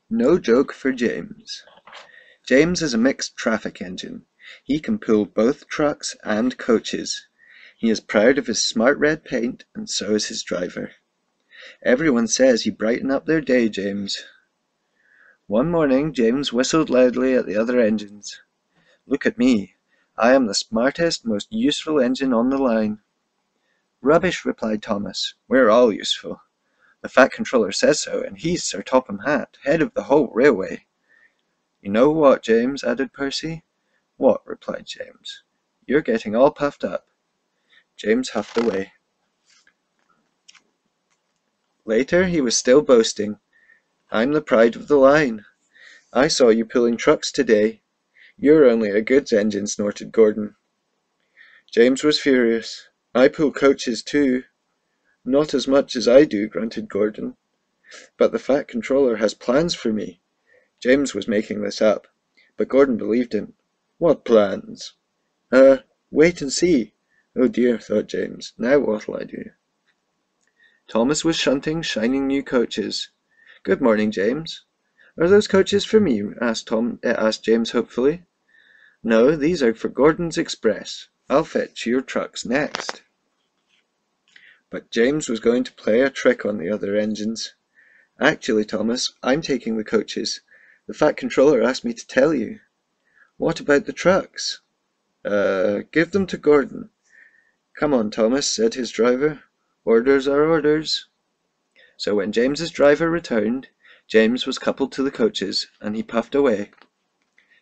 No joke for James. James is a mixed traffic engine. He can pull both trucks and coaches. He is proud of his smart red paint, and so is his driver. Everyone says you brighten up their day, James. One morning, James whistled loudly at the other engines. Look at me. I am the smartest, most useful engine on the line. Rubbish, replied Thomas. We're all useful. The Fat Controller says so, and he's Sir Topham Hatt, head of the whole railway. You know what, James, added Percy. What, replied James. You're getting all puffed up. James huffed away. Later he was still boasting. I'm the pride of the line. I saw you pulling trucks today. You're only a goods engine, snorted Gordon. James was furious. I pull coaches too. Not as much as I do, grunted Gordon. But the Fat Controller has plans for me. James was making this up, but Gordon believed him. What plans? Wait and see. Oh dear, thought James. Now what'll I do? Thomas was shunting shining new coaches. Good morning, James. Are those coaches for me? asked James hopefully. No, these are for Gordon's Express. I'll fetch your trucks next. But James was going to play a trick on the other engines. Actually, Thomas, I'm taking the coaches. The Fat Controller asked me to tell you. What about the trucks? Give them to Gordon. Come on, Thomas, said his driver. Orders are orders. So when James's driver returned, James was coupled to the coaches, and he puffed away.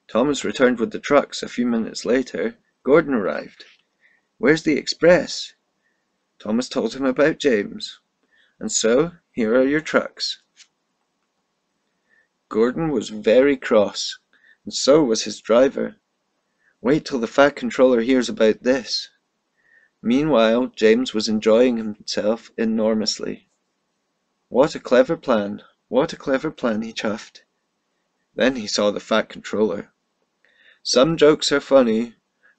Thomas returned with the trucks. A few minutes later, Gordon arrived. Where's the express? Thomas told him about James. And so, here are your trucks. Gordon was very cross, and so was his driver. Wait till the Fat Controller hears about this. Meanwhile, James was enjoying himself enormously. What a clever plan, what a clever plan, he chuffed. Then he saw the Fat Controller. Some jokes are funny,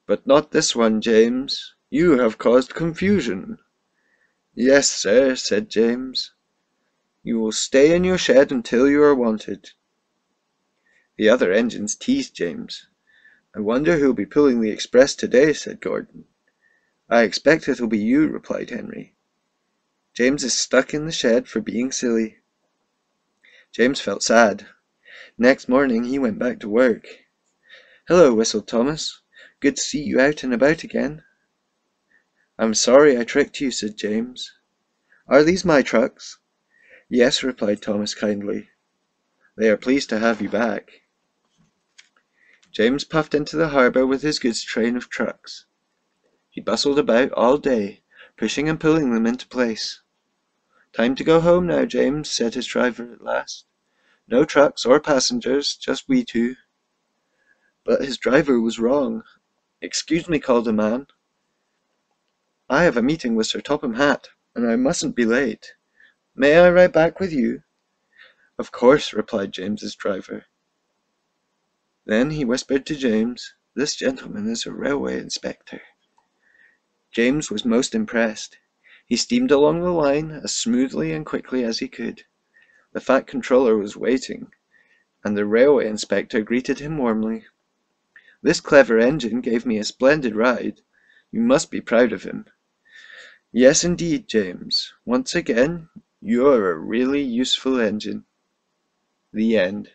but not this one, James. You have caused confusion. Yes, sir, said James. You will stay in your shed until you are wanted. The other engines teased James. I wonder who'll be pulling the express today, said Gordon. I expect it'll be you, replied Henry. James is stuck in the shed for being silly. James felt sad. Next morning he went back to work. Hello, whistled Thomas. Good to see you out and about again. I'm sorry I tricked you, said James. Are these my trucks? Yes, replied Thomas kindly. They are pleased to have you back. James puffed into the harbour with his goods train of trucks. He bustled about all day, pushing and pulling them into place. Time to go home now, James, said his driver at last. No trucks or passengers, just we two. But his driver was wrong. Excuse me, called a man. I have a meeting with Sir Topham Hatt, and I mustn't be late. May I ride back with you? Of course, replied James's driver. Then he whispered to James, This gentleman is a railway inspector. James was most impressed. He steamed along the line as smoothly and quickly as he could. The Fat Controller was waiting, and the railway inspector greeted him warmly. This clever engine gave me a splendid ride. You must be proud of him. Yes, indeed, James. Once again, you're a really useful engine. The end.